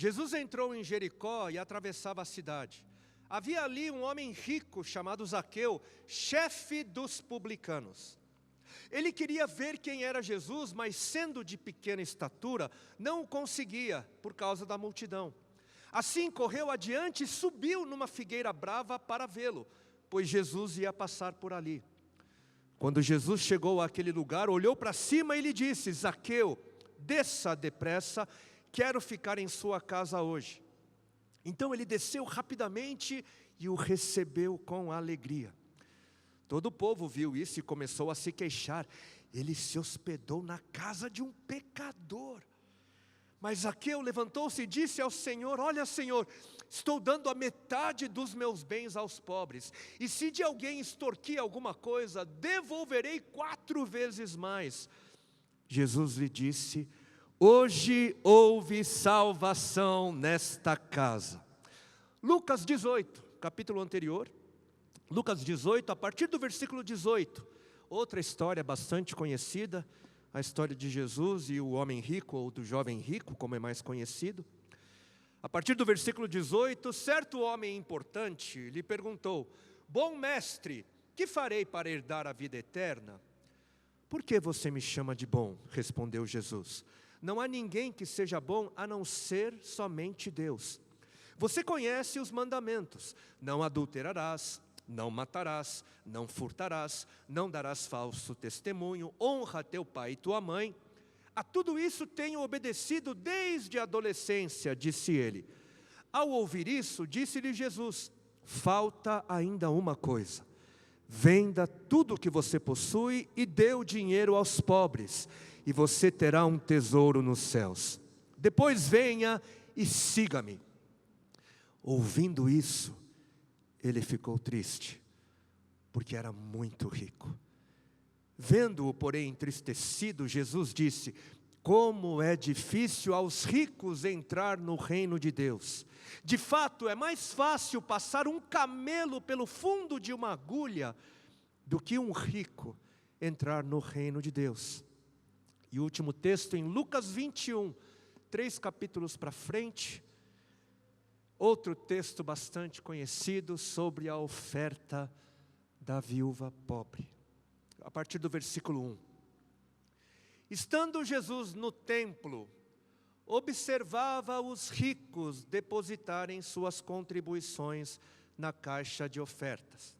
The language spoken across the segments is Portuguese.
Jesus entrou em Jericó e atravessava a cidade. Havia ali um homem rico chamado Zaqueu, chefe dos publicanos. Ele queria ver quem era Jesus, mas sendo de pequena estatura, não o conseguia por causa da multidão. Assim correu adiante e subiu numa figueira brava para vê-lo, pois Jesus ia passar por ali. Quando Jesus chegou àquele lugar, olhou para cima e lhe disse: Zaqueu, desça depressa, quero ficar em sua casa hoje. Então ele desceu rapidamente e o recebeu com alegria. Todo o povo viu isso e começou a se queixar. Ele se hospedou na casa de um pecador. Mas Zaqueu levantou-se e disse ao Senhor: olha, Senhor, estou dando a metade dos meus bens aos pobres. E se de alguém extorquir alguma coisa, devolverei 4 vezes mais. Jesus lhe disse: hoje houve salvação nesta casa. Lucas 18, capítulo anterior. Lucas 18, a partir do versículo 18. Outra história bastante conhecida. A história de Jesus e o homem rico, ou do jovem rico, como é mais conhecido. A partir do versículo 18, certo homem importante lhe perguntou: bom mestre, que farei para herdar a vida eterna? Por que você me chama de bom? Respondeu Jesus. Não há ninguém que seja bom a não ser somente Deus. Você conhece os mandamentos: não adulterarás, não matarás, não furtarás, não darás falso testemunho, honra teu pai e tua mãe. A tudo isso tenho obedecido desde a adolescência, disse ele. Ao ouvir isso, disse-lhe Jesus: falta ainda uma coisa. Venda tudo o que você possui e dê o dinheiro aos pobres, e você terá um tesouro nos céus. Depois venha e siga-me. Ouvindo isso, ele ficou triste, porque era muito rico. Vendo-o, porém, entristecido, Jesus disse: como é difícil aos ricos entrar no reino de Deus. De fato, é mais fácil passar um camelo pelo fundo de uma agulha do que um rico entrar no reino de Deus. E o último texto em Lucas 21, 3 capítulos para frente, outro texto bastante conhecido sobre a oferta da viúva pobre. A partir do versículo 1. Estando Jesus no templo, observava os ricos depositarem suas contribuições na caixa de ofertas.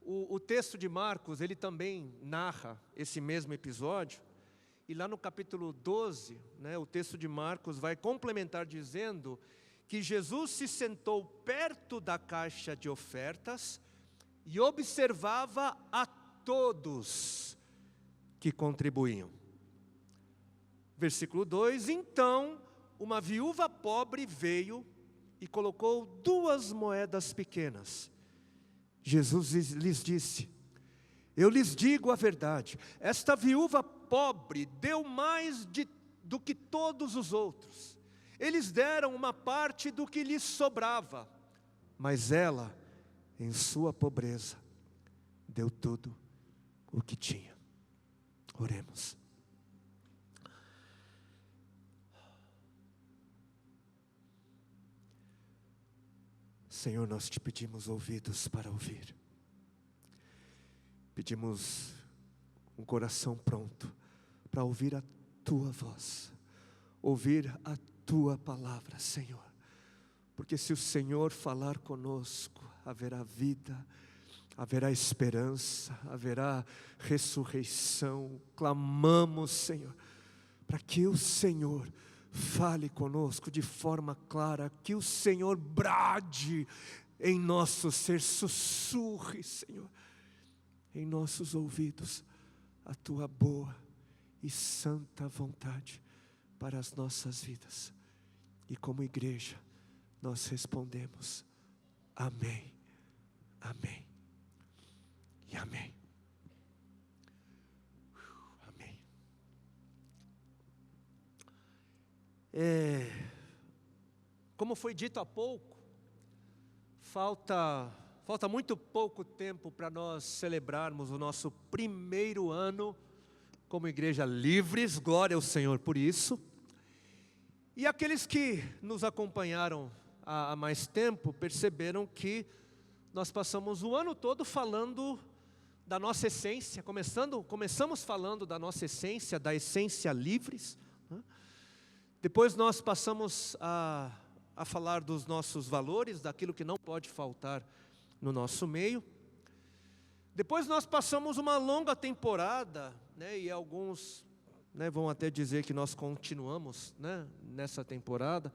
O texto de Marcos, ele também narra esse mesmo episódio. E lá no capítulo 12, o texto de Marcos vai complementar dizendo que Jesus se sentou perto da caixa de ofertas e observava a todos que contribuíam. Versículo 2, então uma viúva pobre veio e colocou 2 moedas pequenas. Jesus lhes disse: eu lhes digo a verdade, esta viúva pobre deu mais do que todos os outros. Eles deram uma parte do que lhes sobrava, mas ela, em sua pobreza, deu tudo o que tinha. Oremos. Senhor, nós te pedimos ouvidos para ouvir. Pedimos um coração pronto para ouvir a tua voz, ouvir a tua palavra, Senhor. Porque se o Senhor falar conosco, haverá vida, haverá esperança, haverá ressurreição. Clamamos, Senhor, para que o Senhor fale conosco de forma clara, que o Senhor brade em nosso ser, sussurre, Senhor, em nossos ouvidos, a tua boa e santa vontade para as nossas vidas. E como igreja, nós respondemos: amém, amém e amém. Amém. Como foi dito há pouco, falta muito pouco tempo para nós celebrarmos o nosso primeiro ano como igreja Livres, glória ao Senhor por isso. E aqueles que nos acompanharam há mais tempo perceberam que nós passamos o ano todo falando da nossa essência, começamos falando da nossa essência, da essência livres, né? Depois nós passamos a falar dos nossos valores, daquilo que não pode faltar no nosso meio. Depois nós passamos uma longa temporada, né, e alguns, né, vão até dizer que nós continuamos, né, nessa temporada,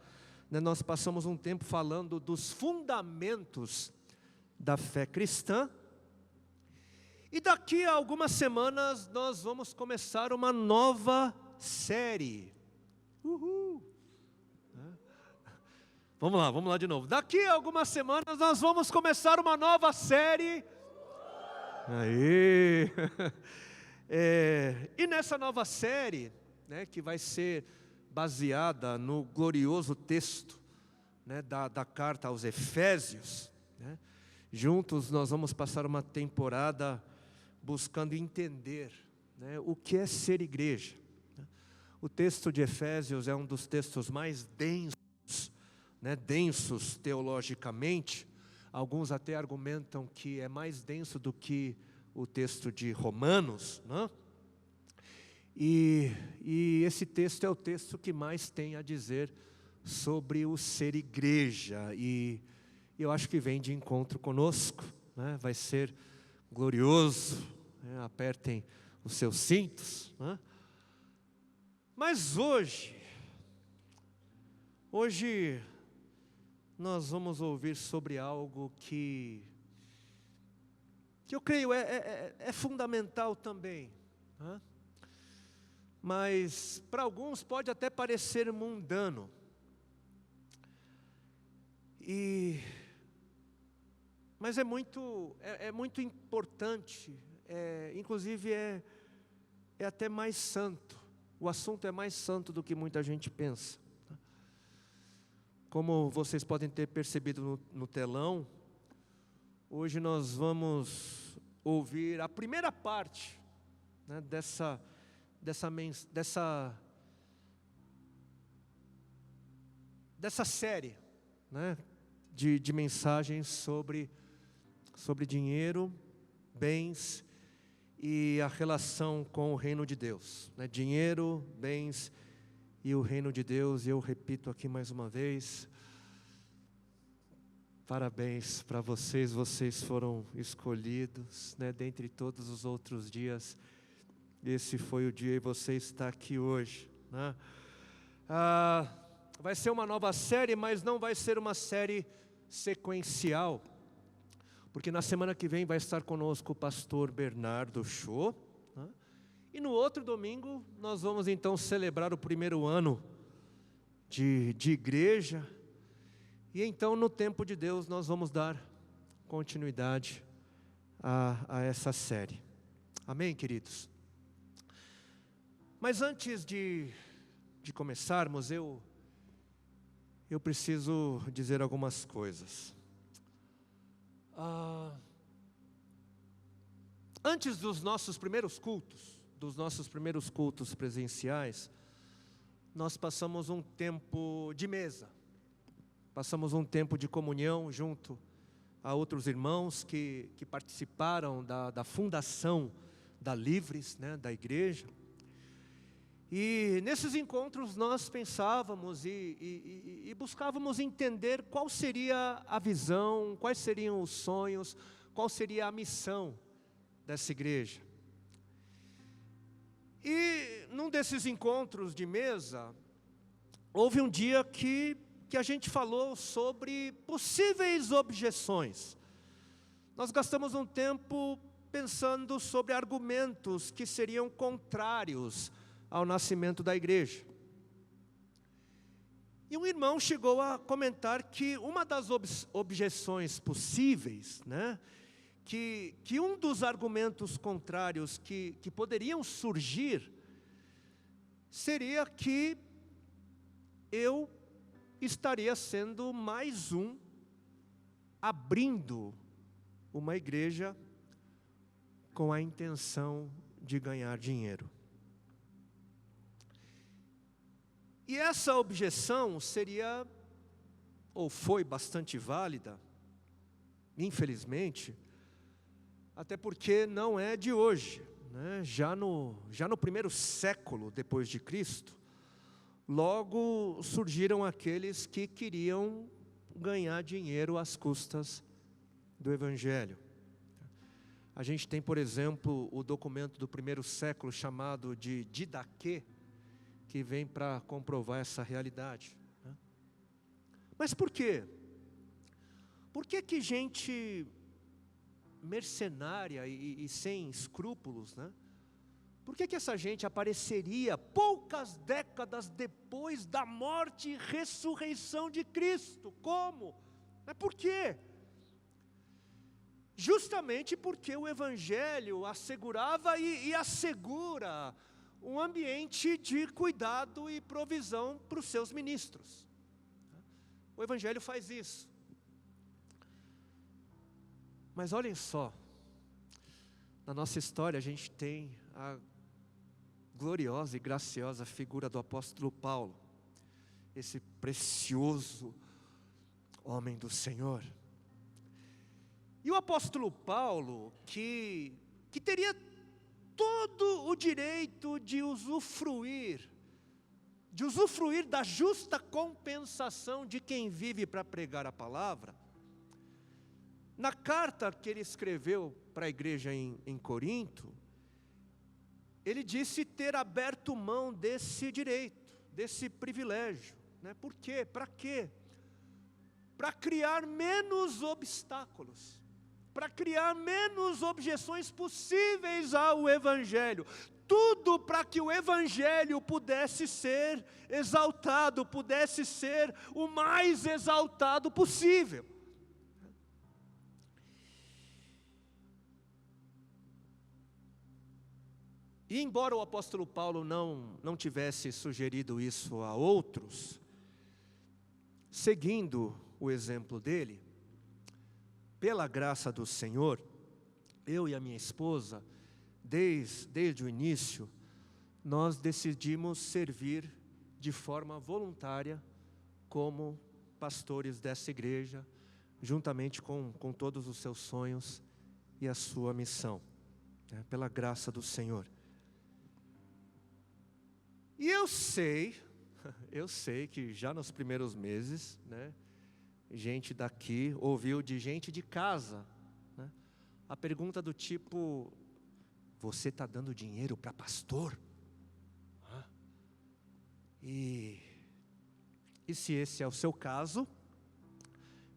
né, nós passamos um tempo falando dos fundamentos da fé cristã. E daqui a algumas semanas nós vamos começar uma nova série. Uhul! Vamos lá de novo. Daqui a algumas semanas nós vamos começar uma nova série. Aí. E nessa nova série, né, que vai ser baseada no glorioso texto, né, da carta aos Efésios, né, juntos nós vamos passar uma temporada buscando entender, né, o que é ser igreja. O texto de Efésios é um dos textos mais densos, né, densos teologicamente. Alguns até argumentam que é mais denso do que o texto de Romanos, né? E esse texto é o texto que mais tem a dizer sobre o ser igreja, e eu acho que vem de encontro conosco, né? Vai ser glorioso, né? Apertem os seus cintos, né? Mas hoje nós vamos ouvir sobre algo que eu creio é fundamental também, né? Mas para alguns pode até parecer mundano, mas é muito importante, inclusive é até mais santo. O assunto é mais santo do que muita gente pensa. Como vocês podem ter percebido no telão, hoje nós vamos ouvir a primeira parte, né, dessa série, né, de mensagens sobre dinheiro, bens e a relação com o reino de Deus, né? Dinheiro, bens e o reino de Deus. E eu repito aqui mais uma vez, parabéns para vocês, vocês foram escolhidos, né, dentre todos os outros dias. Esse foi o dia e você está aqui hoje, né? Vai ser uma nova série, mas não vai ser uma série sequencial, porque na semana que vem vai estar conosco o pastor Bernardo Cho, né? E no outro domingo nós vamos então celebrar o primeiro ano de igreja. E então, no tempo de Deus, nós vamos dar continuidade a essa série. Amém, queridos? Mas antes de começarmos, eu preciso dizer algumas coisas. Antes dos nossos primeiros cultos presenciais, nós passamos um tempo de mesa. Passamos um tempo de comunhão junto a outros irmãos que participaram da fundação da Livres, né, da igreja. E nesses encontros nós pensávamos e buscávamos entender qual seria a visão, quais seriam os sonhos, qual seria a missão dessa igreja. E num desses encontros de mesa, houve um dia que a gente falou sobre possíveis objeções. Nós gastamos um tempo pensando sobre argumentos que seriam contrários ao nascimento da igreja. E um irmão chegou a comentar que uma das objeções possíveis, né, que um dos argumentos contrários que poderiam surgir, seria que eu estaria sendo mais um, abrindo uma igreja com a intenção de ganhar dinheiro. E essa objeção seria, ou foi bastante válida, infelizmente, até porque não é de hoje, né? Já no primeiro século depois de Cristo, logo surgiram aqueles que queriam ganhar dinheiro às custas do Evangelho. A gente tem, por exemplo, o documento do primeiro século chamado de Didaquê, que vem para comprovar essa realidade, né? Mas por quê? Por que gente mercenária e sem escrúpulos, né? Por que essa gente apareceria poucas décadas depois da morte e ressurreição de Cristo? Como? Por quê? Justamente porque o Evangelho assegurava e assegura um ambiente de cuidado e provisão para os seus ministros. O Evangelho faz isso. Mas olhem só, na nossa história a gente tem a gloriosa e graciosa figura do apóstolo Paulo, esse precioso homem do Senhor. E o apóstolo Paulo, que teria todo o direito de usufruir da justa compensação de quem vive para pregar a palavra, na carta que ele escreveu para a igreja em Corinto, ele disse ter aberto mão desse direito, desse privilégio, né? Por quê? Para quê? Para criar menos obstáculos, para criar menos objeções possíveis ao Evangelho. Tudo para que o Evangelho pudesse ser exaltado, pudesse ser o mais exaltado possível. E embora o apóstolo Paulo não tivesse sugerido isso a outros, seguindo o exemplo dele, pela graça do Senhor, eu e a minha esposa, desde o início, nós decidimos servir de forma voluntária como pastores dessa igreja, juntamente com todos os seus sonhos e a sua missão, né, pela graça do Senhor. E eu sei que já nos primeiros meses, né, gente daqui ouviu de gente de casa, né, a pergunta do tipo: você está dando dinheiro para pastor? E se esse é o seu caso,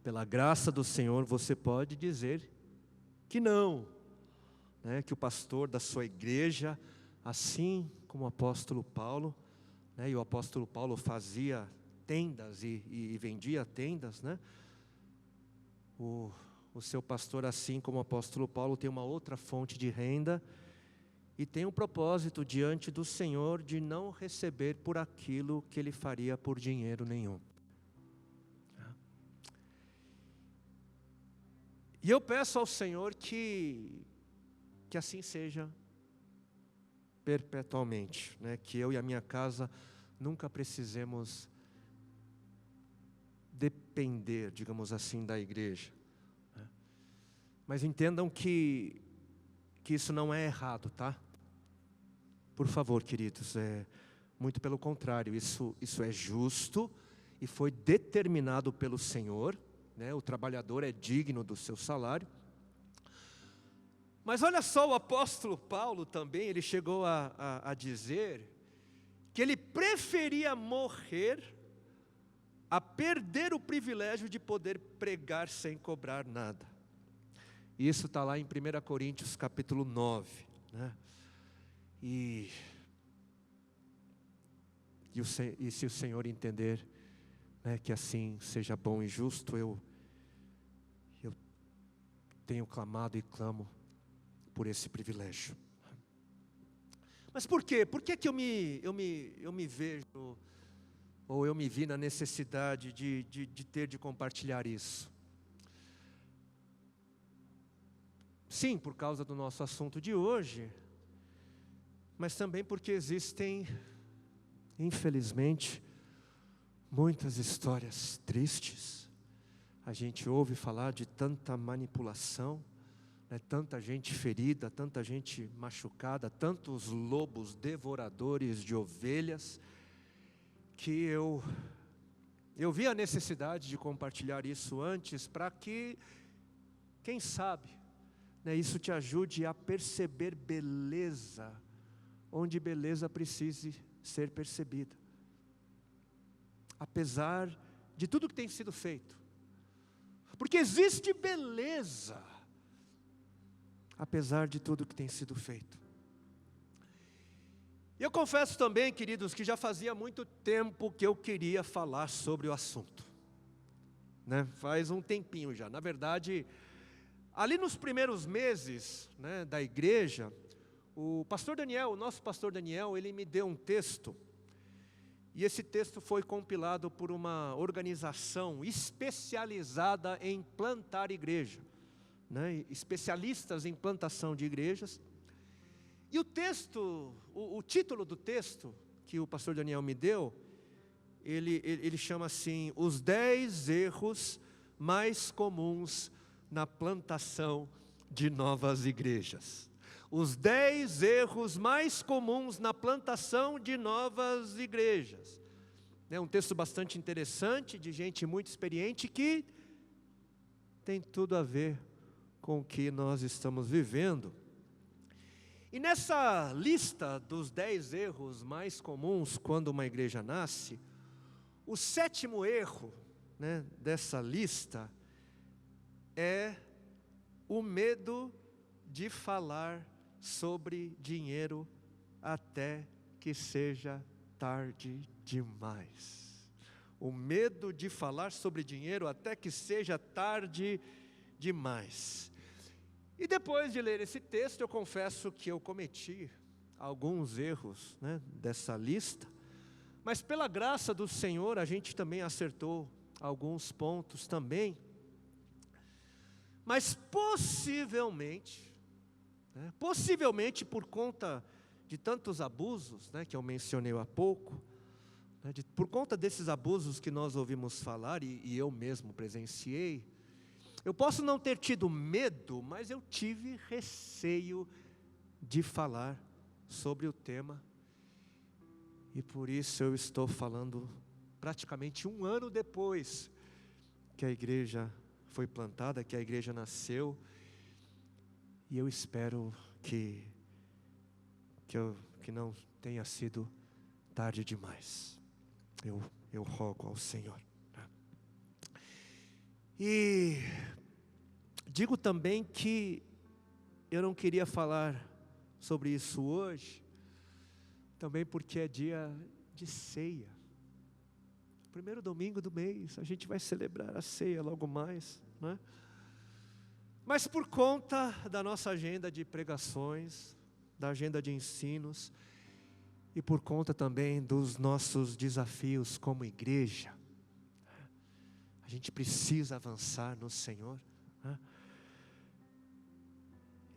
pela graça do Senhor, você pode dizer que não, né, que o pastor da sua igreja, assim como o apóstolo Paulo, né, e o apóstolo Paulo fazia tendas e vendia tendas, né? O seu pastor, assim como o apóstolo Paulo, tem uma outra fonte de renda e tem um propósito diante do Senhor de não receber por aquilo que ele faria por dinheiro nenhum. E eu peço ao Senhor que assim seja perpetualmente, né? Que eu e a minha casa nunca precisemos depender, digamos assim, da igreja, né? Mas entendam que isso não é errado, tá? Por favor, queridos, muito pelo contrário, isso é justo e foi determinado pelo Senhor, né? O trabalhador é digno do seu salário. Mas olha só, o apóstolo Paulo também, ele chegou a dizer que ele preferia morrer a perder o privilégio de poder pregar sem cobrar nada. Isso está lá em 1 Coríntios capítulo 9, né? E se o Senhor entender, né, que assim seja bom e justo, eu tenho clamado e clamo por esse privilégio. Mas por quê? Por que eu me vejo, ou eu me vi na necessidade de compartilhar isso? Sim, por causa do nosso assunto de hoje, mas também porque existem, infelizmente, muitas histórias tristes. A gente ouve falar de tanta manipulação, né? Tanta gente ferida, tanta gente machucada, tantos lobos devoradores de ovelhas, que eu vi a necessidade de compartilhar isso antes, para que, quem sabe, né, isso te ajude a perceber beleza, onde beleza precise ser percebida. Apesar de tudo que tem sido feito. Porque existe beleza, apesar de tudo que tem sido feito. E eu confesso também, queridos, que já fazia muito tempo que eu queria falar sobre o assunto, né? Faz um tempinho já. Na verdade, ali nos primeiros meses, né, da igreja, o pastor Daniel, o nosso pastor Daniel, ele me deu um texto. E esse texto foi compilado por uma organização especializada em plantar igreja, né? Especialistas em plantação de igrejas. E o texto, o título do texto que o pastor Daniel me deu, ele chama assim: os 10 erros mais comuns na plantação de novas igrejas. Os 10 erros mais comuns na plantação de novas igrejas. É um texto bastante interessante, de gente muito experiente, que tem tudo a ver com o que nós estamos vivendo. E nessa lista dos 10 erros mais comuns quando uma igreja nasce, o 7º erro, né, dessa lista é o medo de falar sobre dinheiro até que seja tarde demais. O medo de falar sobre dinheiro até que seja tarde demais. E depois de ler esse texto, eu confesso que eu cometi alguns erros, né, dessa lista, mas pela graça do Senhor a gente também acertou alguns pontos também. Mas possivelmente por conta de tantos abusos, né, que eu mencionei há pouco, né, por conta desses abusos que nós ouvimos falar e eu mesmo presenciei, eu posso não ter tido medo, mas eu tive receio de falar sobre o tema. E por isso eu estou falando praticamente um ano depois que a igreja foi plantada, que a igreja nasceu. E eu espero que não tenha sido tarde demais. Eu rogo ao Senhor. E digo também que eu não queria falar sobre isso hoje, também porque é dia de ceia. Primeiro domingo do mês, a gente vai celebrar a ceia logo mais, né? Mas por conta da nossa agenda de pregações, da agenda de ensinos, e por conta também dos nossos desafios como igreja, a gente precisa avançar no Senhor, né?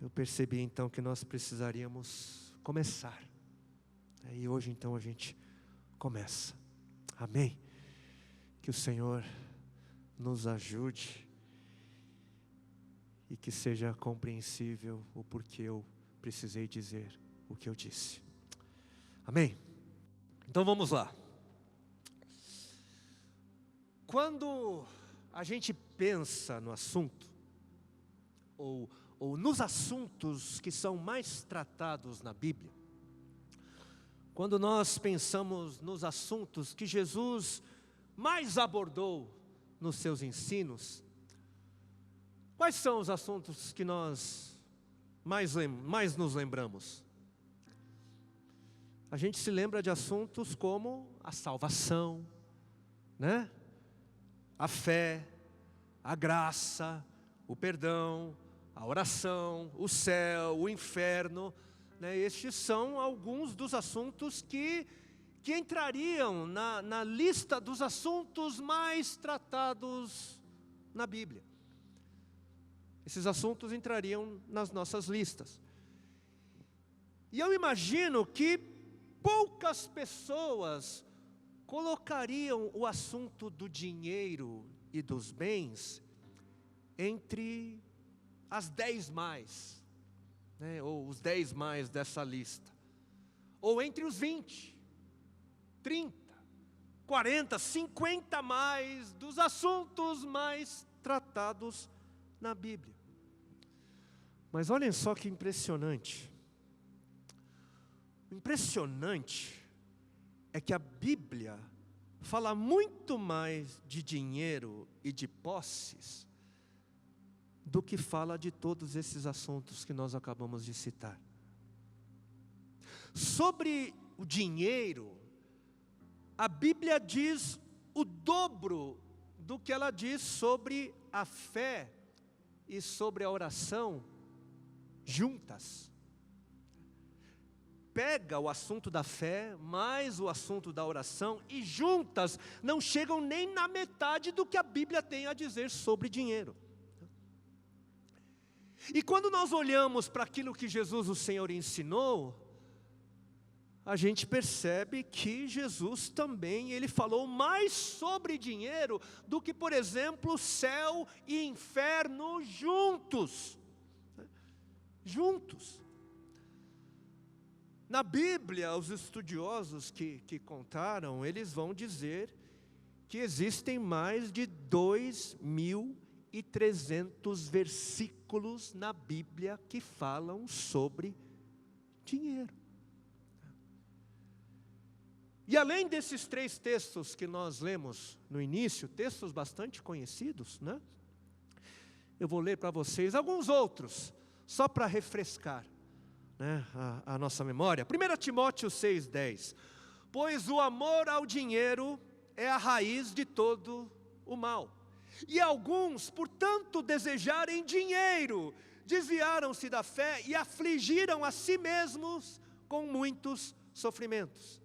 Eu percebi então que nós precisaríamos começar. E hoje então a gente começa. Amém? Que o Senhor nos ajude e que seja compreensível o porquê eu precisei dizer o que eu disse. Amém? Então vamos lá. Quando a gente pensa no assunto, ou nos assuntos que são mais tratados na Bíblia, quando nós pensamos nos assuntos que Jesus mais abordou nos seus ensinos, quais são os assuntos que nós mais nos lembramos? A gente se lembra de assuntos como a salvação, né? A fé, a graça, o perdão, a oração, o céu, o inferno, né? Estes são alguns dos assuntos que entrariam na lista dos assuntos mais tratados na Bíblia. Esses assuntos entrariam nas nossas listas. E eu imagino que poucas pessoas colocariam o assunto do dinheiro e dos bens entre as 10 mais, né, ou os 10 mais dessa lista, ou entre os 20, 30, 40, 50 mais dos assuntos mais tratados na Bíblia. Mas olhem só que impressionante. O impressionante é que a Bíblia fala muito mais de dinheiro e de posses do que fala de todos esses assuntos que nós acabamos de citar. Sobre o dinheiro, a Bíblia diz o dobro do que ela diz sobre a fé e sobre a oração juntas. Pega o assunto da fé, mais o assunto da oração, e juntas não chegam nem na metade do que a Bíblia tem a dizer sobre dinheiro. E quando nós olhamos para aquilo que Jesus, o Senhor, ensinou, a gente percebe que Jesus também, ele falou mais sobre dinheiro do que, por exemplo, céu e inferno juntos. Juntos. Na Bíblia, os estudiosos que contaram, eles vão dizer que existem mais de 2.300 versículos na Bíblia que falam sobre dinheiro. E além desses 3 textos que nós lemos no início, textos bastante conhecidos, né? Eu vou ler para vocês alguns outros, só para refrescar, né, a nossa memória. 1 Timóteo 6,10. Pois o amor ao dinheiro é a raiz de todo o mal. E alguns, por tanto desejarem dinheiro, desviaram-se da fé e afligiram a si mesmos com muitos sofrimentos.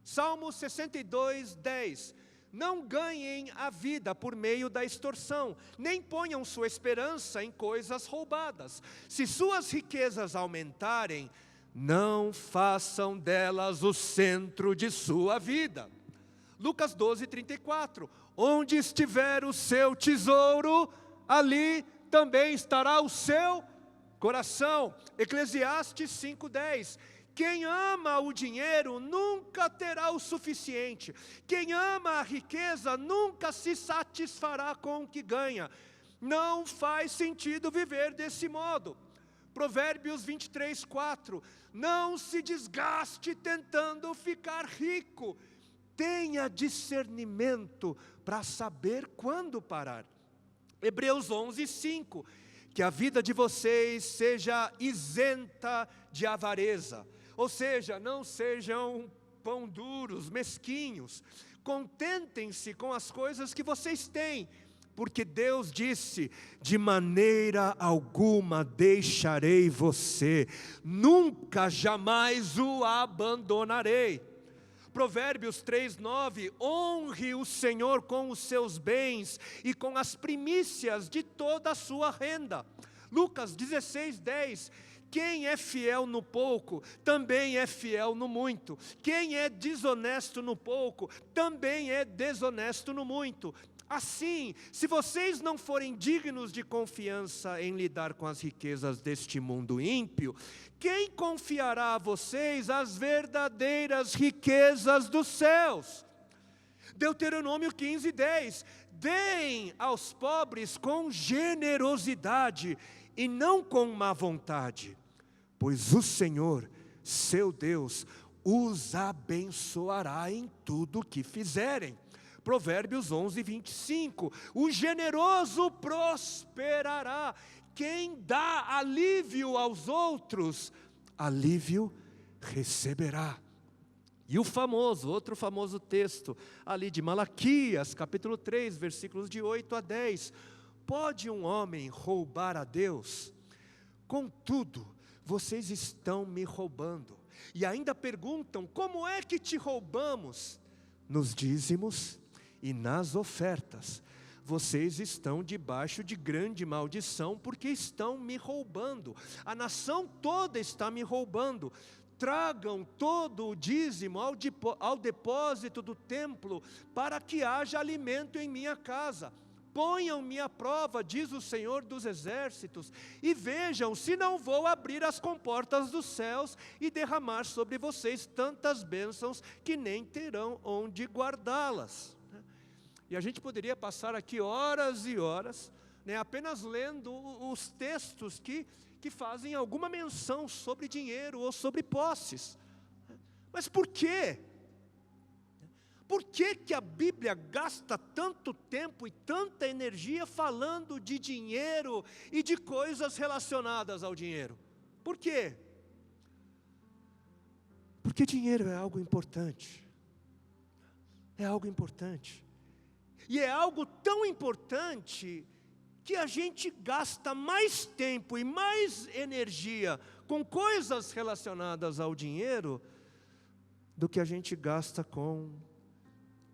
Salmo 62:10. Não ganhem a vida por meio da extorsão, nem ponham sua esperança em coisas roubadas. Se suas riquezas aumentarem, não façam delas o centro de sua vida. Lucas 12:34. Onde estiver o seu tesouro, ali também estará o seu coração. Eclesiastes 5:10. Quem ama o dinheiro nunca terá o suficiente. Quem ama a riqueza nunca se satisfará com o que ganha. Não faz sentido viver desse modo. Provérbios 23:4. Não se desgaste tentando ficar rico. Tenha discernimento para saber quando parar. Hebreus 11:5. Que a vida de vocês seja isenta de avareza. Ou seja, não sejam pão duros, mesquinhos. Contentem-se com as coisas que vocês têm. Porque Deus disse, de maneira alguma deixarei você. Nunca, jamais o abandonarei. Provérbios 3:9, honre o Senhor com os seus bens e com as primícias de toda a sua renda. Lucas 16:10, quem é fiel no pouco, também é fiel no muito. Quem é desonesto no pouco, também é desonesto no muito. Assim, se vocês não forem dignos de confiança em lidar com as riquezas deste mundo ímpio, quem confiará a vocês as verdadeiras riquezas dos céus? Deuteronômio 15:10, deem aos pobres com generosidade e não com má vontade, pois o Senhor, seu Deus, os abençoará em tudo o que fizerem. Provérbios 11:25, o generoso prosperará. Quem dá alívio aos outros, alívio receberá. E o outro famoso texto, ali de Malaquias, capítulo 3, versículos de 8 a 10. Pode um homem roubar a Deus? Contudo, vocês estão me roubando. E ainda perguntam, como é que te roubamos? Nos dízimos e nas ofertas. Vocês estão debaixo de grande maldição, porque estão me roubando. A nação toda está me roubando. tragam todo o dízimo ao depósito do templo, para que haja alimento em minha casa. Ponham-me à prova, diz o Senhor dos Exércitos, e vejam se não vou abrir as comportas dos céus e derramar sobre vocês tantas bênçãos que nem terão onde guardá-las. E a gente poderia passar aqui horas e horas, apenas lendo os textos que fazem alguma menção sobre dinheiro ou sobre posses. Mas por quê? Por que a Bíblia gasta tanto tempo e tanta energia falando de dinheiro e de coisas relacionadas ao dinheiro? Por quê? Porque dinheiro é algo importante. É algo importante. E é algo tão importante que a gente gasta mais tempo e mais energia com coisas relacionadas ao dinheiro do que a gente gasta com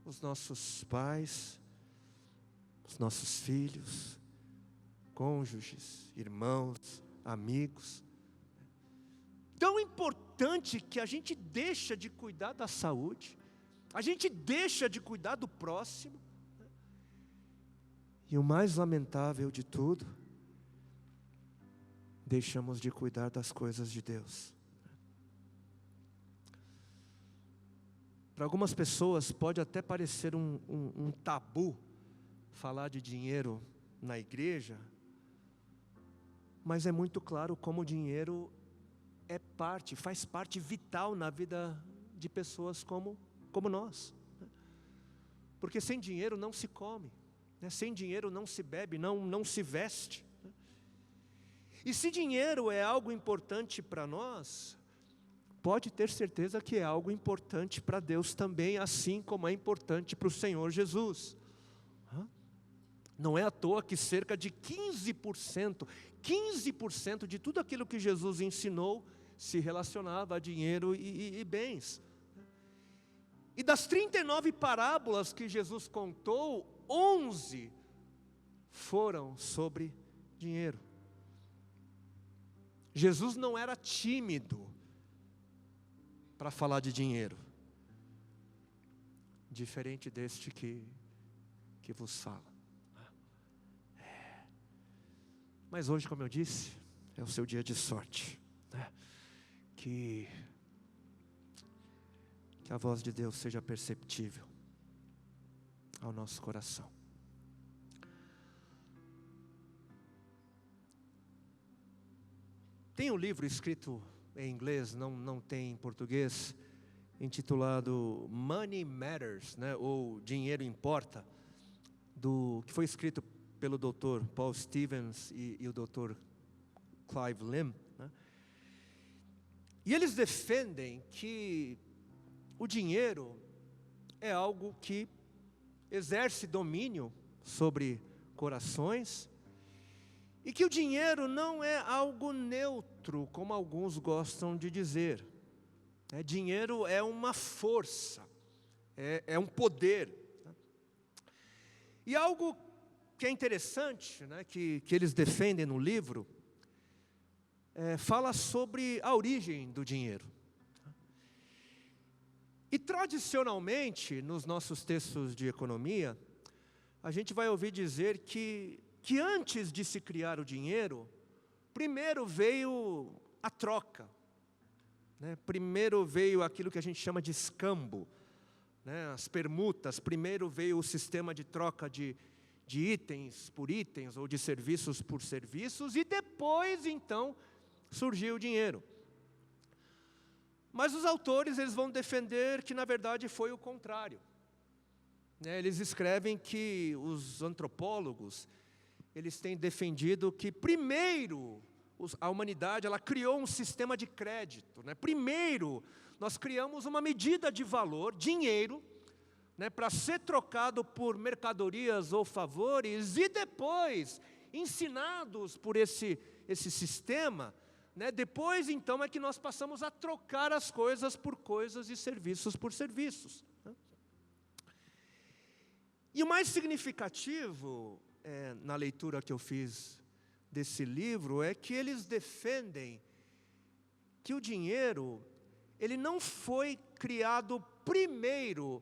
os nossos pais, os nossos filhos, cônjuges, irmãos, amigos. Tão importante que a gente deixa de cuidar da saúde, a gente deixa de cuidar do próximo. E o mais lamentável de tudo, deixamos de cuidar das coisas de Deus. Para algumas pessoas pode até parecer um tabu falar de dinheiro na igreja, mas é muito claro como o dinheiro faz parte vital na vida de pessoas como nós. Porque sem dinheiro não se come. Sem dinheiro não se bebe, não se veste. E se dinheiro é algo importante para nós, pode ter certeza que é algo importante para Deus também, assim como é importante para o Senhor Jesus. Não é à toa que cerca de 15% de tudo aquilo que Jesus ensinou se relacionava a dinheiro e bens. E das 39 parábolas que Jesus contou, 11 foram sobre dinheiro. Jesus não era tímido para falar de dinheiro, diferente deste que vos fala. Mas hoje, como eu disse, é o seu dia de sorte, que a voz de Deus seja perceptível ao nosso coração. Tem um livro escrito em inglês, não tem em português, intitulado Money Matters, ou Dinheiro Importa, que foi escrito pelo Dr. Paul Stevens e o Dr. Clive Lim. E eles defendem que o dinheiro é algo que exerce domínio sobre corações, e que o dinheiro não é algo neutro, como alguns gostam de dizer. Dinheiro é uma força, é um poder. E algo que é interessante, que eles defendem no livro, fala sobre a origem do dinheiro. E tradicionalmente, nos nossos textos de economia, a gente vai ouvir dizer que antes de se criar o dinheiro, primeiro veio a troca. Primeiro veio aquilo que a gente chama de escambo, as permutas. Primeiro veio o sistema de troca de itens por itens, ou de serviços por serviços, e depois, então, surgiu o dinheiro. Mas os autores, eles vão defender que na verdade foi o contrário. Eles escrevem que os antropólogos, eles têm defendido que primeiro a humanidade ela criou um sistema de crédito. Primeiro nós criamos uma medida de valor, dinheiro, para ser trocado por mercadorias ou favores, e depois, ensinados por esse sistema, depois então é que nós passamos a trocar as coisas por coisas e serviços por serviços. E o mais significativo, na leitura que eu fiz desse livro, é que eles defendem que o dinheiro, ele não foi criado primeiro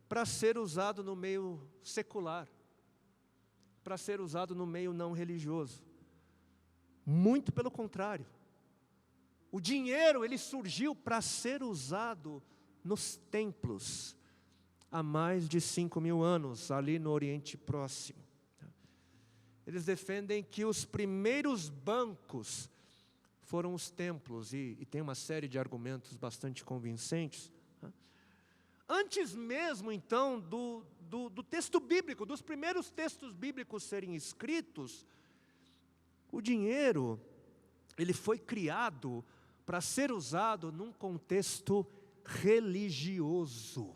para ser usado no meio secular, para ser usado no meio não religioso. Muito pelo contrário. O dinheiro, ele surgiu para ser usado nos templos, há mais de 5.000 anos, ali no Oriente Próximo. Eles defendem que os primeiros bancos foram os templos, e tem uma série de argumentos bastante convincentes. Antes mesmo, então, do texto bíblico, dos primeiros textos bíblicos serem escritos, o dinheiro, ele foi criado para ser usado num contexto religioso,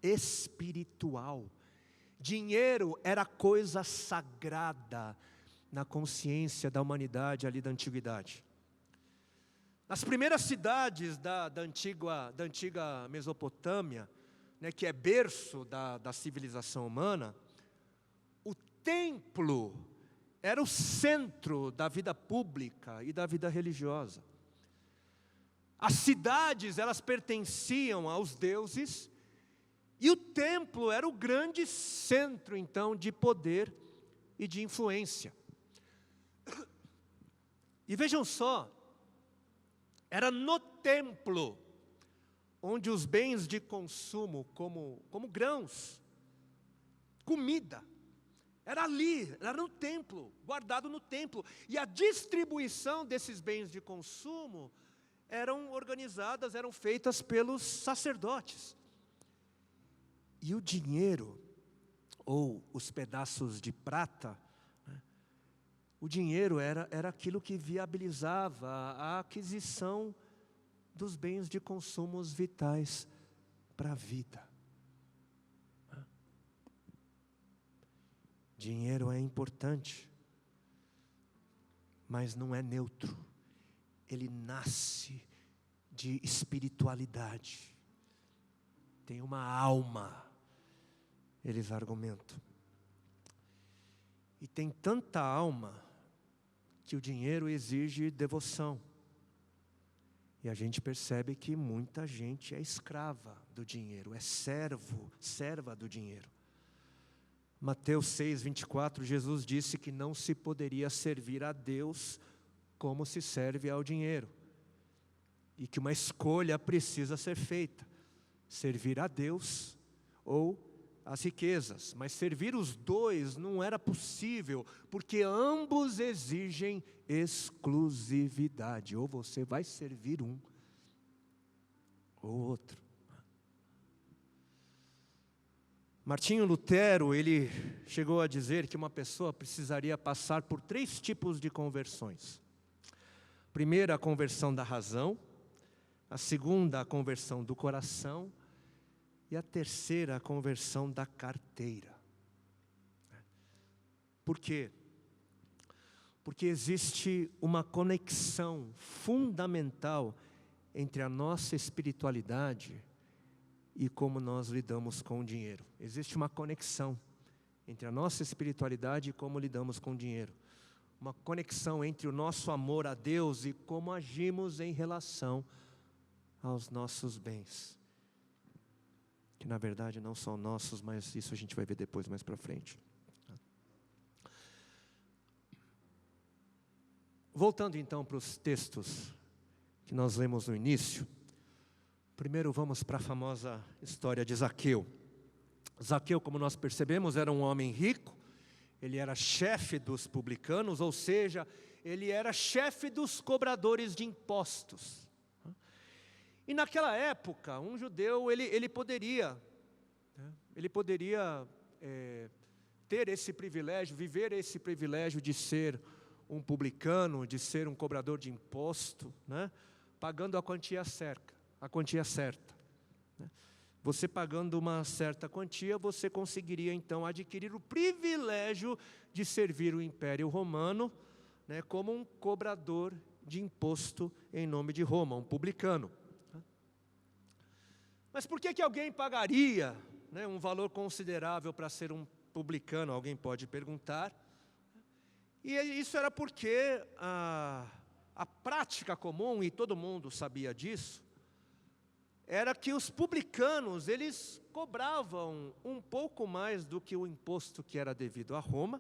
espiritual. Dinheiro era coisa sagrada na consciência da humanidade ali da antiguidade. Nas primeiras cidades da antiga Mesopotâmia, né, que é berço da civilização humana, o templo era o centro da vida pública e da vida religiosa. As cidades, elas pertenciam aos deuses, e o templo era o grande centro, então, de poder e de influência. E vejam só, era no templo onde os bens de consumo, como grãos, comida, era ali, era no templo, guardado no templo. E a distribuição desses bens de consumo eram organizadas, eram feitas pelos sacerdotes. E o dinheiro, ou os pedaços de prata, né, o dinheiro era aquilo que viabilizava a aquisição dos bens de consumos vitais para a vida. Dinheiro é importante, mas não é neutro. Ele nasce de espiritualidade. Tem uma alma, eles argumentam. E tem tanta alma que o dinheiro exige devoção. E a gente percebe que muita gente é escrava do dinheiro, é serva do dinheiro. Mateus 6:24, Jesus disse que não se poderia servir a Deus como se serve ao dinheiro. E que uma escolha precisa ser feita: servir a Deus ou as riquezas. Mas servir os dois não era possível, porque ambos exigem exclusividade. Ou você vai servir um, ou outro. Martinho Lutero, ele chegou a dizer que uma pessoa precisaria passar por 3 tipos de conversões. Primeira, a conversão da razão. A segunda, a conversão do coração. E a terceira, a conversão da carteira. Por quê? Porque existe uma conexão fundamental entre a nossa espiritualidade e como nós lidamos com o dinheiro. Existe uma conexão entre a nossa espiritualidade e como lidamos com o dinheiro. Uma conexão entre o nosso amor a Deus e como agimos em relação aos nossos bens. Que na verdade não são nossos, mas isso a gente vai ver depois, mais para frente. Voltando então para os textos que nós lemos no início. Primeiro vamos para a famosa história de Zaqueu. Zaqueu, como nós percebemos, era um homem rico. Ele era chefe dos publicanos, ou seja, ele era chefe dos cobradores de impostos. E naquela época, um judeu, ele poderia ter esse privilégio, viver esse privilégio de ser um publicano, de ser um cobrador de imposto, né, pagando a quantia certa. Né. Você pagando uma certa quantia, você conseguiria então adquirir o privilégio de servir o Império Romano, né, como um cobrador de imposto em nome de Roma, um publicano. Mas por que alguém pagaria, né, um valor considerável para ser um publicano? Alguém pode perguntar. E isso era porque a prática comum, e todo mundo sabia disso, era que os publicanos, eles cobravam um pouco mais do que o imposto que era devido a Roma,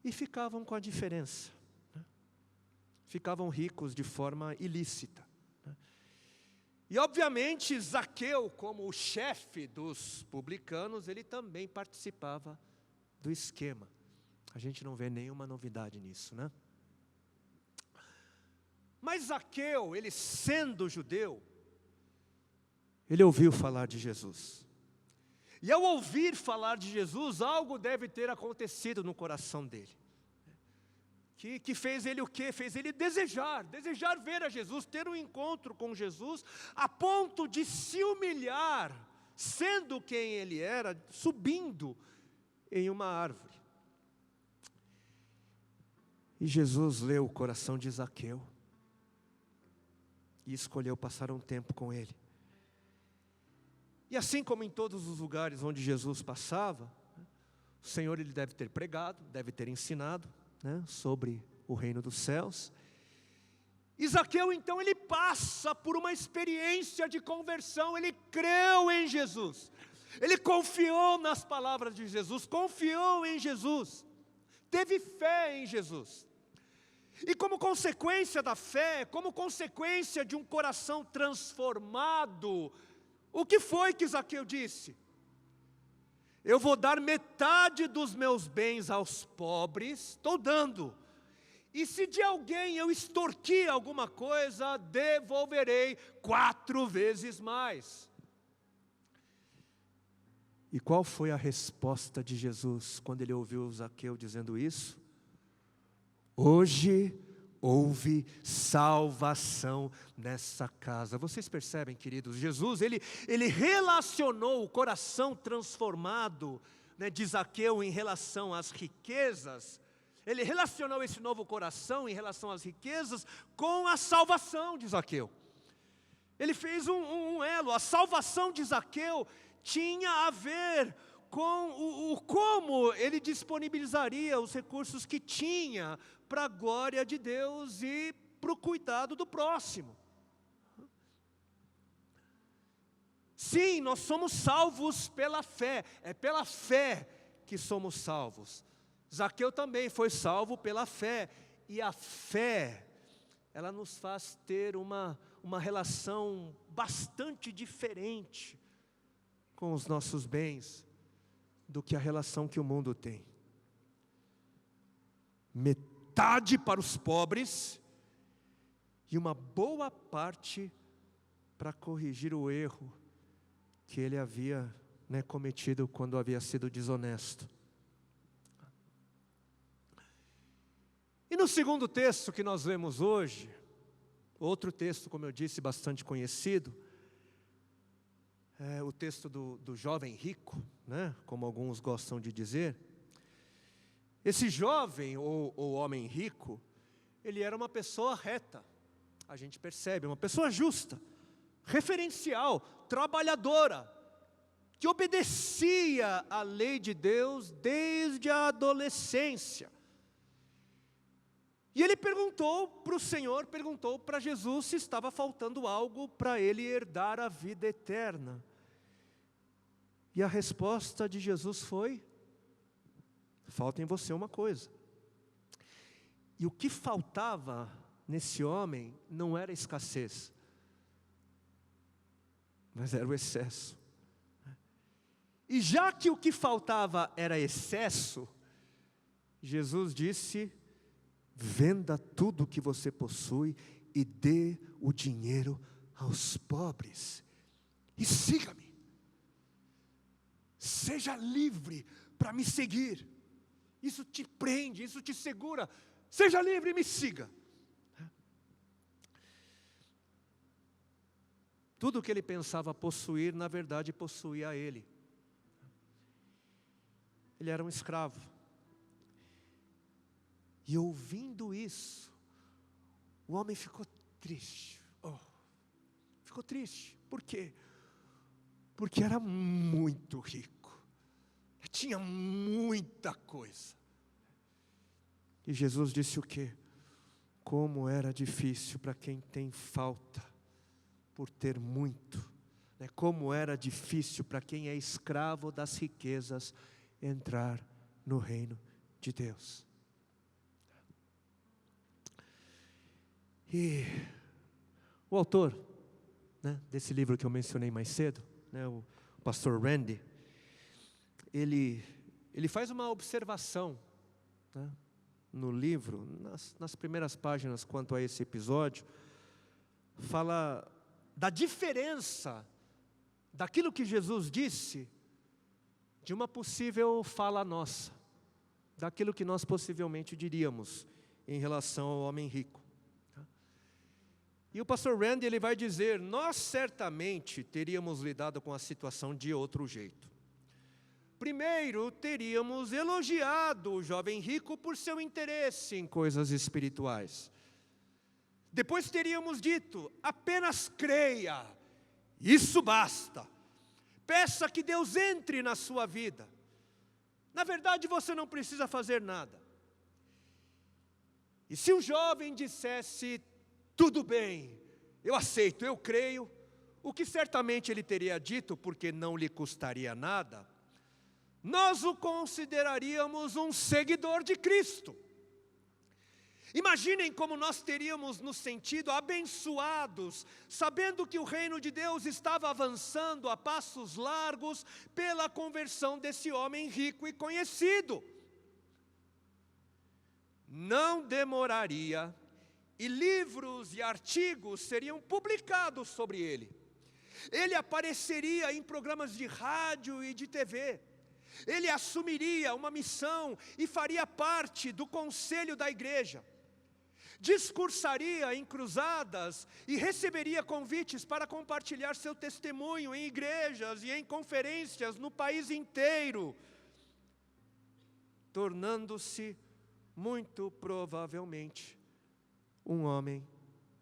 e ficavam com a diferença, né? Ficavam ricos de forma ilícita, né? E obviamente Zaqueu, como o chefe dos publicanos, ele também participava do esquema. A gente não vê nenhuma novidade nisso, né? Mas Zaqueu, ele sendo judeu, ele ouviu falar de Jesus. E ao ouvir falar de Jesus, algo deve ter acontecido no coração dele. Que fez ele o quê? Fez ele desejar ver a Jesus, ter um encontro com Jesus, a ponto de se humilhar, sendo quem ele era, subindo em uma árvore. E Jesus leu o coração de Zaqueu e escolheu passar um tempo com ele. E assim como em todos os lugares onde Jesus passava, o Senhor ele deve ter pregado, deve ter ensinado, né, sobre o reino dos céus. E Zaqueu então ele passa por uma experiência de conversão, ele creu em Jesus, ele confiou nas palavras de Jesus, confiou em Jesus, teve fé em Jesus. E como consequência da fé, como consequência de um coração transformado, o que foi que Zaqueu disse? Eu vou dar metade dos meus bens aos pobres, estou dando. E se de alguém eu extorquir alguma coisa, devolverei 4 vezes mais. E qual foi a resposta de Jesus quando ele ouviu Zaqueu dizendo isso? Hoje houve salvação nessa casa. Vocês percebem, queridos, Jesus, ele relacionou o coração transformado, né, de Zaqueu em relação às riquezas. Ele relacionou esse novo coração em relação às riquezas com a salvação de Zaqueu. Ele fez um elo. A salvação de Zaqueu tinha a ver com como ele disponibilizaria os recursos que tinha para a glória de Deus e para o cuidado do próximo. Sim, nós somos salvos pela fé, é pela fé que somos salvos. Zaqueu também foi salvo pela fé, e a fé, ela nos faz ter uma relação bastante diferente com os nossos bens do que a relação que o mundo tem. Metade para os pobres e uma boa parte para corrigir o erro que ele havia, né, cometido quando havia sido desonesto. E no segundo texto que nós lemos hoje, outro texto, como eu disse, bastante conhecido, é o texto do jovem rico, né, como alguns gostam de dizer. Esse jovem ou homem rico, ele era uma pessoa reta, a gente percebe, uma pessoa justa, referencial, trabalhadora, que obedecia à lei de Deus desde a adolescência. E ele perguntou para o Senhor, perguntou para Jesus se estava faltando algo para ele herdar a vida eterna. E a resposta de Jesus foi: falta em você uma coisa. E o que faltava nesse homem não era escassez, mas era o excesso. E já que o que faltava era excesso, Jesus disse: venda tudo o que você possui e dê o dinheiro aos pobres, e siga-me. Seja livre para me seguir. Isso te prende, isso te segura. Seja livre e me siga. Tudo o que ele pensava possuir, na verdade, possuía ele. Ele era um escravo. E ouvindo isso, o homem ficou triste. Ficou triste. Por quê? Porque era muito rico. Tinha muita coisa. E Jesus disse o quê? Como era difícil para quem tem falta por ter muito, né? Como era difícil para quem é escravo das riquezas entrar no reino de Deus. E o autor, né, desse livro que eu mencionei mais cedo, né, o pastor Randy, ele faz uma observação, né, no livro, nas primeiras páginas quanto a esse episódio, fala da diferença daquilo que Jesus disse de uma possível fala nossa, daquilo que nós possivelmente diríamos em relação ao homem rico. E o pastor Randy, ele vai dizer, nós certamente teríamos lidado com a situação de outro jeito. Primeiro, teríamos elogiado o jovem rico por seu interesse em coisas espirituais. Depois teríamos dito, apenas creia, isso basta. Peça que Deus entre na sua vida. Na verdade, você não precisa fazer nada. E se o jovem dissesse, tudo bem, eu aceito, eu creio, o que certamente ele teria dito, porque não lhe custaria nada, nós o consideraríamos um seguidor de Cristo. Imaginem como nós teríamos nos sentido abençoados, sabendo que o reino de Deus estava avançando a passos largos pela conversão desse homem rico e conhecido. Não demoraria, e livros e artigos seriam publicados sobre ele. Ele apareceria em programas de rádio e de TV. Ele assumiria uma missão e faria parte do conselho da igreja. Discursaria em cruzadas e receberia convites para compartilhar seu testemunho em igrejas e em conferências no país inteiro, tornando-se, muito provavelmente, um homem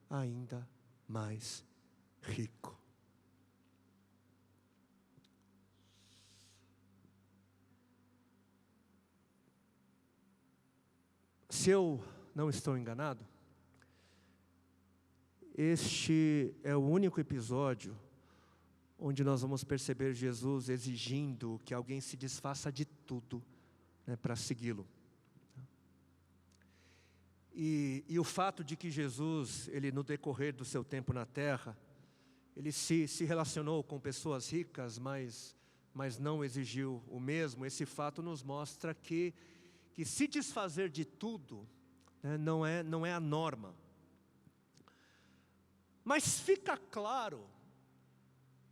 ainda mais rico. Se eu não estou enganado, este é o único episódio onde nós vamos perceber Jesus exigindo que alguém se desfaça de tudo, né, para segui-lo. E o fato de que Jesus, ele no decorrer do seu tempo na terra, ele se relacionou com pessoas ricas, mas não exigiu o mesmo, esse fato nos mostra que se desfazer de tudo, né, não é a norma. Mas fica claro,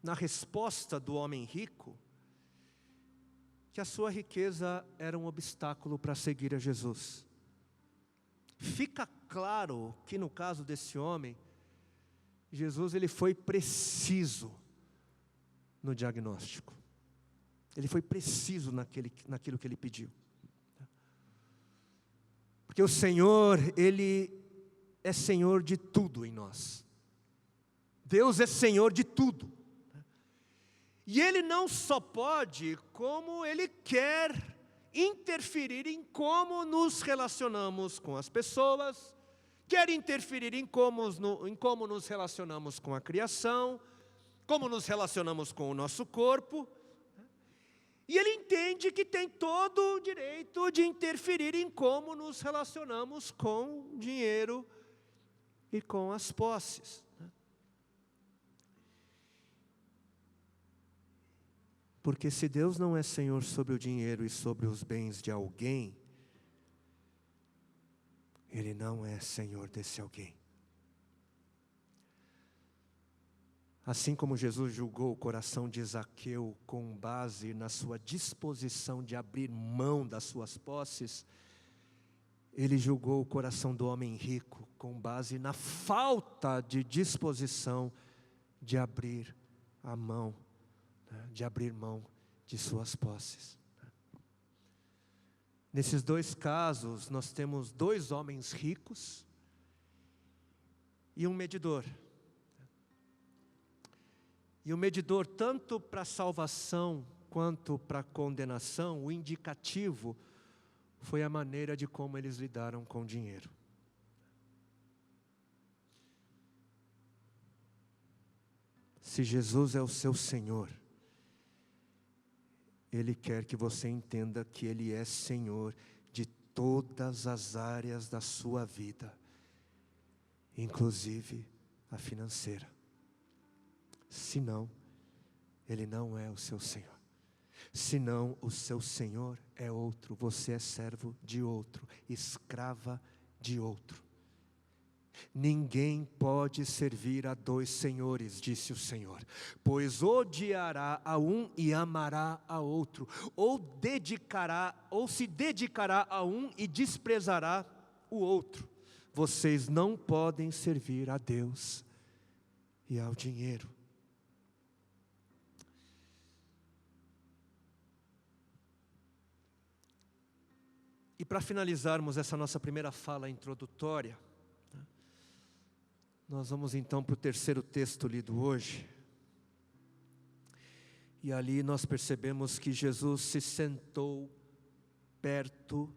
na resposta do homem rico, que a sua riqueza era um obstáculo para seguir a Jesus. Fica claro que no caso desse homem, Jesus ele foi preciso no diagnóstico. Ele foi preciso naquilo que ele pediu. Porque o Senhor, Ele é Senhor de tudo em nós. Deus é Senhor de tudo. E Ele não só pode, como Ele quer interferir em como nos relacionamos com as pessoas, quer interferir em como nos relacionamos com a criação, como nos relacionamos com o nosso corpo. E Ele entende que tem todo o direito de interferir em como nos relacionamos com o dinheiro e com as posses. Porque se Deus não é Senhor sobre o dinheiro e sobre os bens de alguém, Ele não é Senhor desse alguém. Assim como Jesus julgou o coração de Zaqueu com base na sua disposição de abrir mão das suas posses, Ele julgou o coração do homem rico com base na falta de disposição de abrir a mão, de abrir mão de suas posses. Nesses dois casos, nós temos dois homens ricos e um medidor. E o medidor, tanto para a salvação quanto para a condenação, o indicativo foi a maneira de como eles lidaram com o dinheiro. Se Jesus é o seu Senhor, Ele quer que você entenda que Ele é Senhor de todas as áreas da sua vida, inclusive a financeira. Senão, Ele não é o seu Senhor. Senão, o seu Senhor é outro, você é servo de outro, escrava de outro. Ninguém pode servir a dois senhores, disse o Senhor, pois odiará a um e amará a outro, ou se dedicará a um e desprezará o outro. Vocês não podem servir a Deus e ao dinheiro. E para finalizarmos essa nossa primeira fala introdutória, nós vamos então para o terceiro texto lido hoje. E ali nós percebemos que Jesus se sentou perto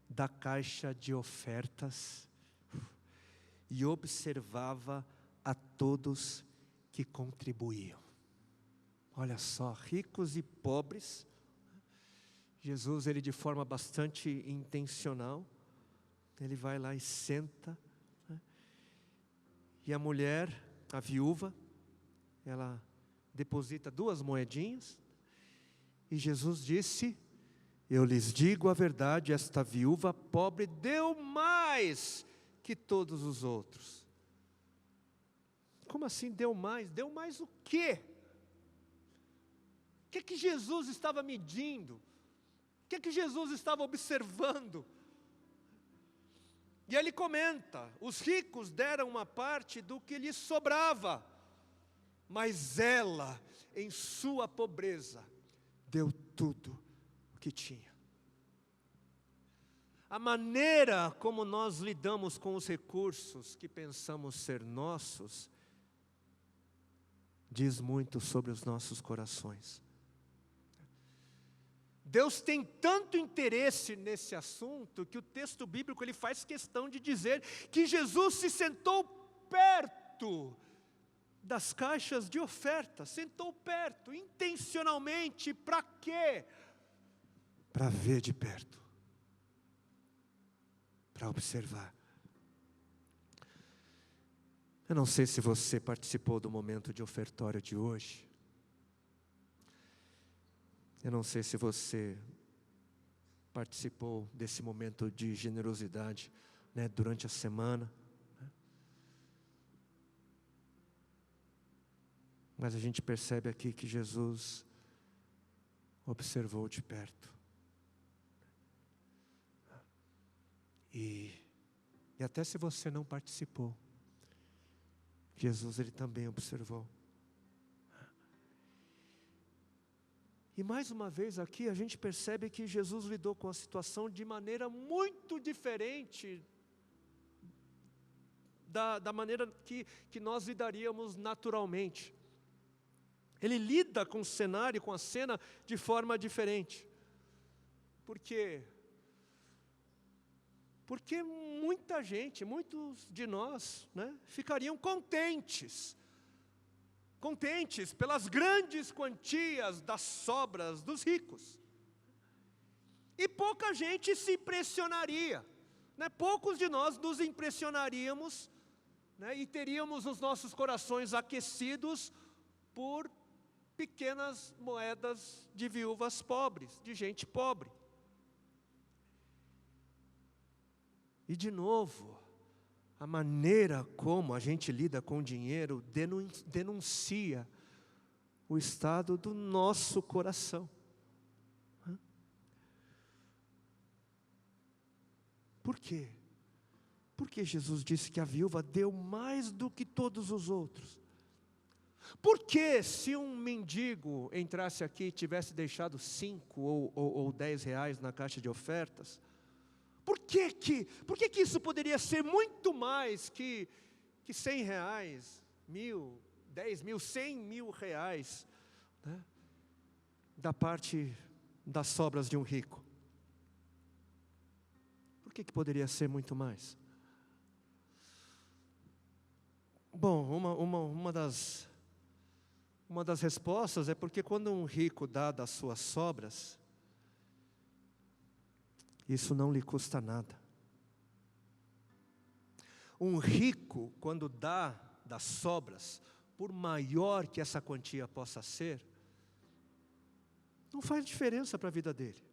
da caixa de ofertas e observava a todos que contribuíam. Olha só, ricos e pobres. Jesus, ele de forma bastante intencional, ele vai lá e senta, né? E a mulher, a viúva, ela deposita 2 moedinhas, e Jesus disse: eu lhes digo a verdade, esta viúva pobre deu mais que todos os outros. Como assim deu mais? Deu mais o quê? O que Jesus estava medindo? O que Jesus estava observando? E ele comenta: os ricos deram uma parte do que lhes sobrava, mas ela, em sua pobreza, deu tudo o que tinha. A maneira como nós lidamos com os recursos que pensamos ser nossos, diz muito sobre os nossos corações. Deus tem tanto interesse nesse assunto que o texto bíblico ele faz questão de dizer que Jesus se sentou perto das caixas de oferta, sentou perto, intencionalmente, para quê? Para ver de perto, para observar. Eu não sei se você participou do momento de ofertório de hoje. Eu não sei se você participou desse momento de generosidade, né, durante a semana. Né? Mas a gente percebe aqui que Jesus observou de perto. E até se você não participou, Jesus ele também observou. E mais uma vez aqui a gente percebe que Jesus lidou com a situação de maneira muito diferente da maneira que nós lidaríamos naturalmente. Ele lida com o cenário, com a cena de forma diferente. Por quê? Porque muita gente, muitos de nós, né, ficariam contentes pelas grandes quantias das sobras dos ricos. E pouca gente se impressionaria, né? Poucos de nós nos impressionaríamos, né? E teríamos os nossos corações aquecidos por pequenas moedas de viúvas pobres, de gente pobre. E de novo, a maneira como a gente lida com o dinheiro denuncia o estado do nosso coração. Por quê? Porque Jesus disse que a viúva deu mais do que todos os outros. Por que se um mendigo entrasse aqui e tivesse deixado 5 ou 10 reais na caixa de ofertas, por que isso poderia ser muito mais que 100 reais, 1.000, 10 mil, 100 mil reais, né, da parte das sobras de um rico? Por que poderia ser muito mais? Bom, uma das Uma das respostas é porque quando um rico dá das suas sobras, isso não lhe custa nada. Um rico, quando dá das sobras, por maior que essa quantia possa ser, não faz diferença para a vida dele.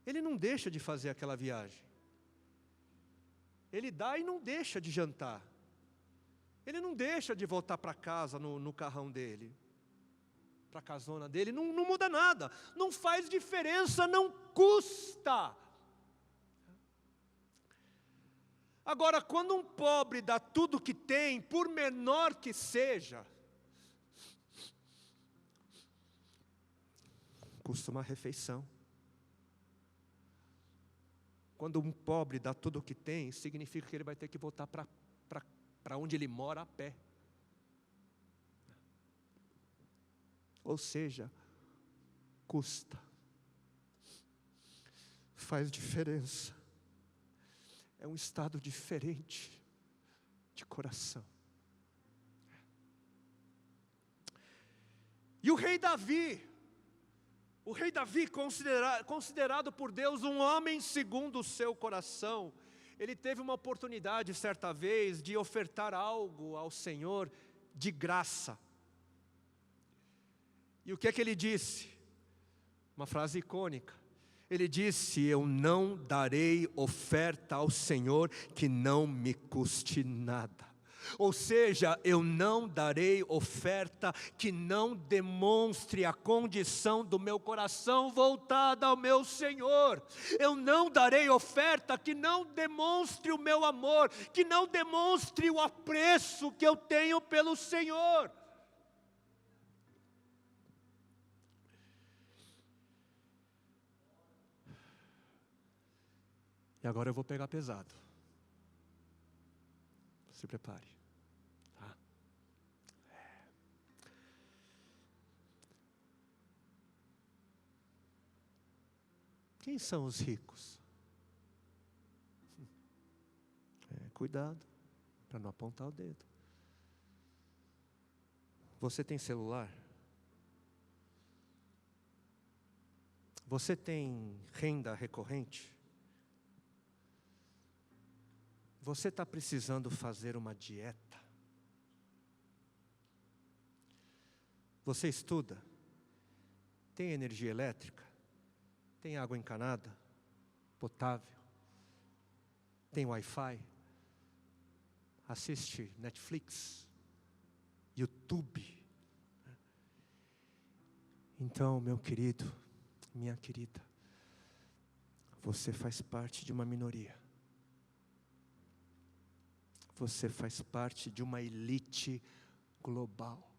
Ele não deixa de fazer aquela viagem. Ele dá e não deixa de jantar. Ele não deixa de voltar para casa no carrão dele, para a casona dele, não muda nada, não faz diferença, não custa. Agora, quando um pobre dá tudo que tem, por menor que seja, custa uma refeição. Quando um pobre dá tudo o que tem, significa que ele vai ter que voltar para onde ele mora a pé. Ou seja, custa. Faz diferença. É um estado diferente de coração. E o rei Davi, considerado por Deus um homem segundo o seu coração, ele teve uma oportunidade certa vez de ofertar algo ao Senhor de graça. E o que é que ele disse? Uma frase icônica. Ele disse: eu não darei oferta ao Senhor que não me custe nada. Ou seja, eu não darei oferta que não demonstre a condição do meu coração voltada ao meu Senhor. Eu não darei oferta que não demonstre o meu amor, que não demonstre o apreço que eu tenho pelo Senhor. E agora eu vou pegar pesado. Se prepare. Tá? Quem são os ricos? Cuidado, para não apontar o dedo. Você tem celular? Você tem renda recorrente? Você está precisando fazer uma dieta? Você estuda? Tem energia elétrica? Tem água encanada? Potável? Tem Wi-Fi? Assiste Netflix? YouTube? Então, meu querido, minha querida, você faz parte de uma minoria. Você faz parte de uma elite global.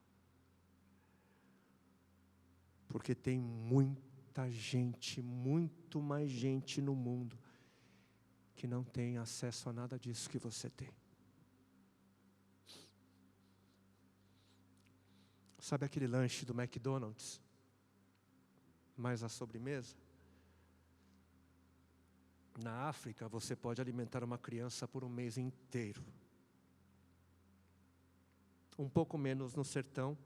Porque tem muita gente, muito mais gente no mundo, que não tem acesso a nada disso que você tem. Sabe aquele lanche do McDonald's? Mais a sobremesa? Na África, você pode alimentar uma criança por um mês inteiro. Um pouco menos no sertão,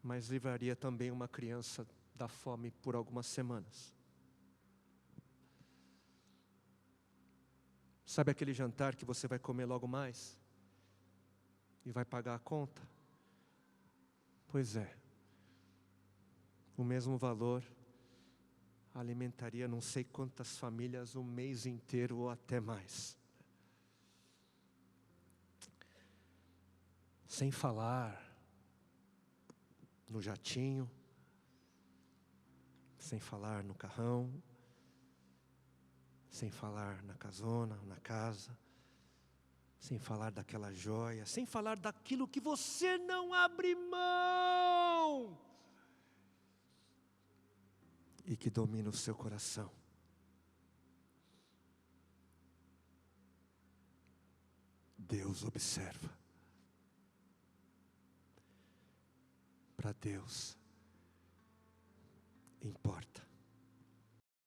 mas livraria também uma criança da fome por algumas semanas. Sabe aquele jantar que você vai comer logo mais? E vai pagar a conta? Pois é. O mesmo valor alimentaria não sei quantas famílias um mês inteiro ou até mais. Sem falar no jatinho, sem falar no carrão, sem falar na casona, na casa, sem falar daquela joia, sem falar daquilo que você não abre mão e que domina o seu coração. Deus observa. Para Deus importa.